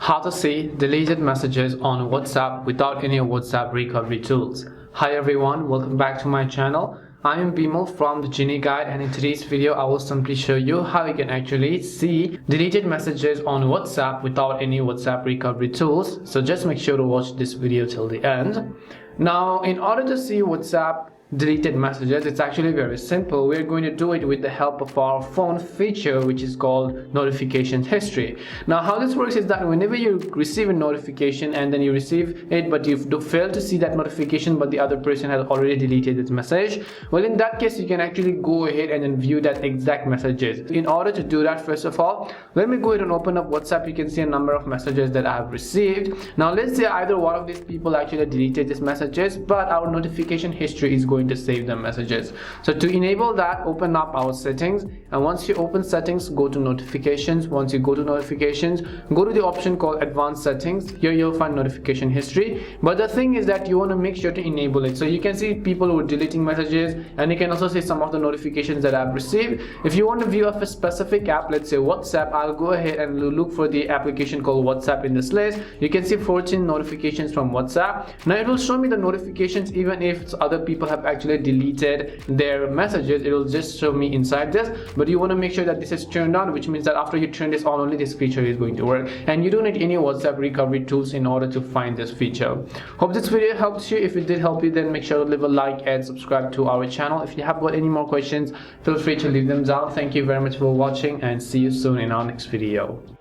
How to see deleted messages on WhatsApp without any WhatsApp recovery tools. Hi everyone, welcome back to my channel. I am Bimal from the Genie Guide, and in today's video I will simply show you how you can actually see deleted messages on WhatsApp without any WhatsApp recovery tools. So just make sure to watch this video till the end. Now, in order to see WhatsApp deleted messages, it's actually very simple. We're going to do it with the help of our phone feature, which is called notification history. Now, how this works is that whenever you receive a notification and then you receive it but you fail to see that notification, but the other person has already deleted its message, well, in that case you can actually go ahead and then view that exact messages. In order to do that, first of all, let me go ahead and open up WhatsApp. You can see a number of messages that I have received. Now let's say either one of these people actually deleted these messages, but our notification history is going to save the messages. So to enable that, open up our settings, and once you open settings, go to notifications. Once you go to notifications, go to the option called advanced settings. Here you'll find notification history, but the thing is that you want to make sure to enable it. So you can see people who are deleting messages, and you can also see some of the notifications that I've received. If you want to view of a specific app, let's say WhatsApp, I'll go ahead and look for the application called WhatsApp in this list. You can see 14 notifications from WhatsApp. Now it will show me the notifications even if other people have actually deleted their messages. It will just show me inside this, but you want to make sure that this is turned on, which means that after you turn this on, only this feature is going to work, and you don't need any WhatsApp recovery tools in order to find this feature. Hope this video helps you. If it did help you, then make sure to leave a like and subscribe to our channel. If you have got any more questions, feel free to leave them down. Thank you very much for watching, and see you soon in our next video.